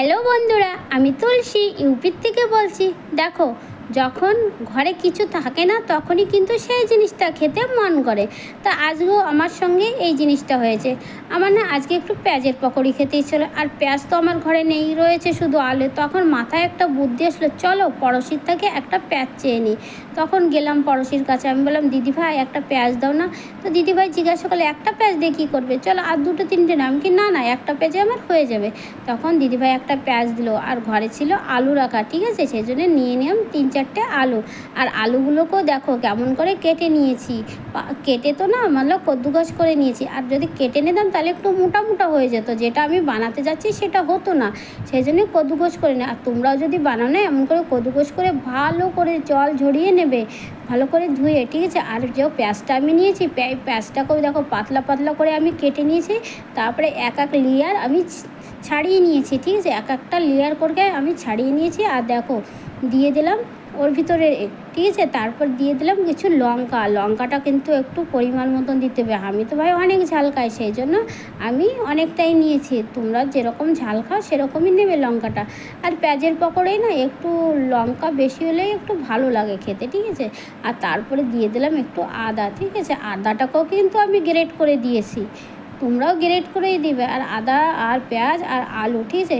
Hello বন্ধুরা, আমি তুলসী ইউপির থেকে বলছি। দেখো, যখন ঘরে কিছু থাকে না তখনই কিন্তু সেই জিনিসটা খেতে মন করে। তা আজকেও আমার সঙ্গে এই জিনিসটা হয়েছে। আমার না আজকে একটু পেঁয়াজের পকোড়ি খেতে ইচ্ছিল, আর পেঁয়াজ তো আমার ঘরে নেই, রয়েছে শুধু আলু। তখন মাথায় একটা বুদ্ধি আসলো, চলো পড়োশির থেকে একটা পেঁয়াজ চেয়ে নিই। তখন গেলাম পড়োশির কাছে, আমি বললাম দিদিভাই একটা পেঁয়াজ দাও না। তো দিদিভাই জিজ্ঞাসা করলে একটা পেঁয়াজ দিয়ে কী করবে, চলো আর দুটো তিনটে না। আমি কি না না, একটা পেঁয়াজে আমার হয়ে যাবে। তখন দিদিভাই একটা পেঁয়াজ দিল, আর ঘরে ছিল আলু রাখা, ঠিক আছে, সেই জন্য নিয়ে নিলাম 3-4টে আলু। আর আলুগুলোকেও দেখো কেমন করে কেটে নিয়েছি। কেটে তো না মানে কদ্দুকস করে নিয়েছি, আর যদি কেটে নিতাম তাহলে একটু মোটা মোটা হয়ে যেত, যেটা আমি বানাতে যাচ্ছি সেটা হতো না, সেই জন্যই কদ্দুকস করে নিই। আর তোমরাও যদি বানাও না এমন করে কদ্দুকস করে ভালো করে জল ঝরিয়ে নেবে, ভালো করে ধুয়ে, ঠিক আছে। আর যে পেঁয়াজটা আমি নিয়েছি, পেঁয়াজটাকেও দেখো পাতলা পাতলা করে আমি কেটে নিয়েছি। তারপরে এক এক লেয়ার আমি ছাড়িয়ে নিয়েছি, ঠিক আছে, এক একটা লেয়ার করে আমি ছাড়িয়ে নিয়েছি। আর দেখো দিয়ে দিলাম ওর ভিতরে, ঠিক আছে। তারপর দিয়ে দিলাম কিছু লঙ্কাটা কিন্তু একটু পরিমাণ মতন দিতে হবে। আমি তো ভাই অনেক ঝাল খাই, সেই জন্য আমি অনেকটাই নিয়েছি। তোমরা যেরকম ঝাল খাও সেরকমই নেবে লঙ্কাটা। আর পেঁয়াজের পকোড়ায় না একটু লঙ্কা বেশি হলেই একটু ভালো লাগে খেতে, ঠিক আছে। আর তারপরে দিয়ে দিলাম একটু আদা, ঠিক আছে। আদাটাকেও কিন্তু আমি গ্রেট করে দিয়েছি, তোমরাও গ্রেট করেই দিবে। আর আদা আর পেঁয়াজ আর আলু, ঠিক আছে,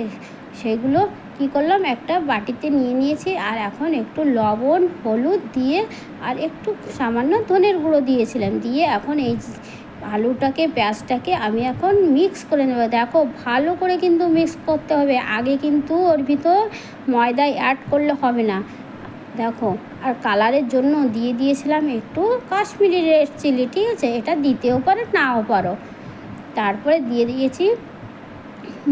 সেগুলো কী করলাম একটা বাটিতে নিয়ে নিয়েছি। আর এখন একটু লবণ হলুদ দিয়ে আর একটু সামান্য ধনের গুঁড়ো দিয়েছিলাম, দিয়ে এখন এই আলুটাকে পেঁয়াজটাকে আমি এখন মিক্স করে নেব। দেখো ভালো করে কিন্তু মিক্স করতে হবে, আগে কিন্তু ওর ভিতর ময়দা অ্যাড করলে হবে না। দেখো, আর কালারের জন্য দিয়ে দিয়েছিলাম একটু কাশ্মীরি রেড চিলি, ঠিক আছে, এটা দিতেও পারো নাও পারো। তারপরে দিয়ে দিয়েছি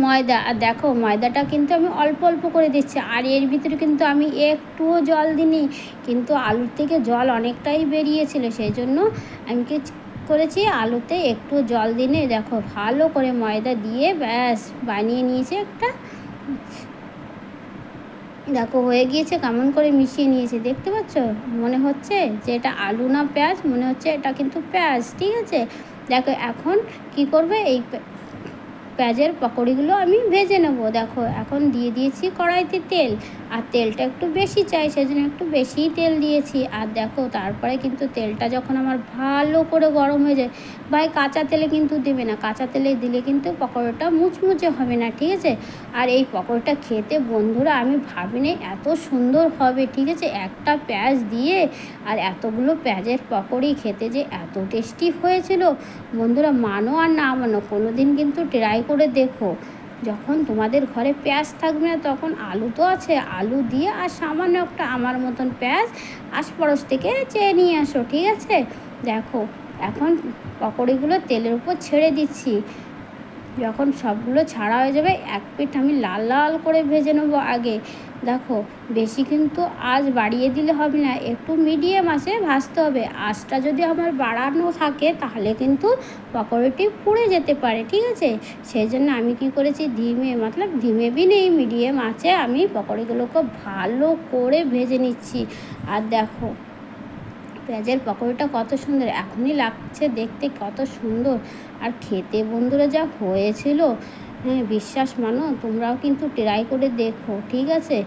ময়দা। আর দেখো ময়দাটা কিন্তু আমি অল্প অল্প করে দিচ্ছি, আর এর ভিতরে কিন্তু আমি একটুও জল দিইনি, কিন্তু আলুর থেকে জল অনেকটাই বেরিয়েছিল, সেই জন্য আমি কি করেছি আলুতে একটু জল দিনে দেখো ভালো করে ময়দা দিয়ে ব্যাস বানিয়ে নিয়েছি একটা। দেখো হয়ে গিয়েছে, কেমন করে মিশিয়ে নিয়েছি দেখতে পাচ্ছ। মনে হচ্ছে যে এটা আলু না পেঁয়াজ, মনে হচ্ছে এটা কিন্তু পেঁয়াজ, ঠিক আছে। দেখো এখন কি করবে, এই পেঁয়াজের পকোড়িগুলো আমি ভেজে নেব। দেখো এখন দিয়ে দিয়েছি কড়াইতে তেল, আর তেলটা একটু বেশি চাই সেজন্য একটু বেশিই তেল দিয়েছি। আর দেখো তারপরে কিন্তু তেলটা যখন আমার ভালো করে গরম হয়ে যায়, ভাই কাঁচা তেলে কিন্তু দেবে না, কাঁচা তেলে দিলে কিন্তু পকোড়াটা মুচমুচে হবে না, ঠিক আছে। আর এই পকোড়াটা খেতে বন্ধুরা আমি ভাবিনি এত সুন্দর হবে, ঠিক আছে, একটা পেঁয়াজ দিয়ে আর এতগুলো পেঁয়াজের পকোড়ি খেতে যে এত টেস্টি হয়েছিল বন্ধুরা, মানো আর না মানো কোনো দিন কিন্তু ট্রাই করে দেখো। যখন তোমাদের ঘরে পেঁয়াজ থাকবে না তখন আলু তো আছে, আলু দিয়ে আর সামান্য একটা আমার মতন পেঁয়াজ আশপাশ থেকে চেয়ে নিয়ে আসো, ঠিক আছে। দেখো এখন পকোড়িগুলো তেলের উপর ছেড়ে দিচ্ছি। যখন সবগুলো ছাড়া হয়ে যাবে এক পিঠ আমি লাল লাল করে ভেজে নেবো আগে। দেখো বেশি কিন্তু আঁচ বাড়িয়ে দিলে হবে না, একটু মিডিয়াম আঁচে ভাজতে হবে। আঁচটা যদি আমার বাড়ানো থাকে তাহলে কিন্তু পকোড়িটি পুড়ে যেতে পারে, ঠিক আছে। সেই জন্য আমি কি করেছি ধিমে বি নেই, মিডিয়াম আঁচে আমি পকোড়িগুলোকে ভালো করে ভেজে নিচ্ছি। আর দেখো পেঁয়াজের পকোড়িটা কত সুন্দর এখনই লাগছে দেখতে, কত সুন্দর। আর খেতে বন্ধুরা যা হয়েছিল, হ্যাঁ বিশ্বাস মানো, তোমরাও কিন্তু ট্রাই করে দেখো, ঠিক আছে।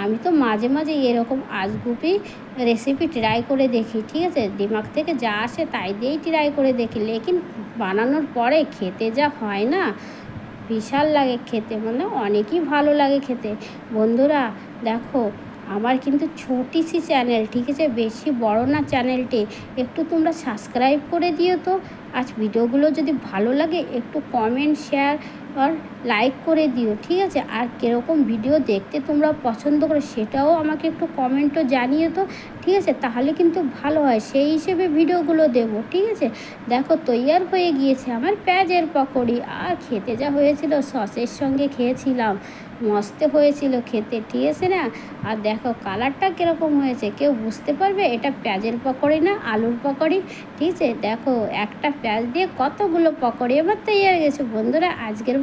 আমি তো মাঝে মাঝে এরকম আজগুবি রেসিপি ট্রাই করে দেখি, ঠিক আছে, দিমাগ থেকে যা আসে তাই দিয়েই ট্রাই করে দেখি, লেকিন বানানোর পরে খেতে যা হয় না বিশাল লাগে খেতে, মানে অনেকই ভালো লাগে খেতে বন্ধুরা। দেখো আমার কিন্তু ছোটি সি চ্যানেল, ঠিক আছে, বেশি বড় না চ্যানেলটি, একটু তোমরা সাবস্ক্রাইব করে দিও তো। আজ ভিডিওগুলো যদি ভালো লাগে একটু কমেন্ট শেয়ার আর লাইক করে দিও, ঠিক আছে। আর কীরকম ভিডিও দেখতে তোমরা পছন্দ করো সেটাও আমাকে একটু কমেন্টও জানিয়ে তো, ঠিক আছে, তাহলে কিন্তু ভালো হয়, সেই হিসেবে ভিডিওগুলো দেবো, ঠিক আছে। দেখো তৈয়ার হয়ে গিয়েছে আমার পেঁয়াজের পকোড়ি, আর খেতে যা হয়েছিল সসের সঙ্গে খেয়েছিলাম, মস্ত হয়েছিল খেতে, ঠিক আছে না। আর দেখো কালারটা কীরকম হয়েছে, কেউ বুঝতে পারবে এটা পেঁয়াজের পকোড়ি না আলুর পকোড়ি, ঠিক আছে। দেখো একটা পেঁয়াজ দিয়ে কতগুলো পকোড়ি আমার তৈরি হয়ে গেছে বন্ধুরা। আজকের মতো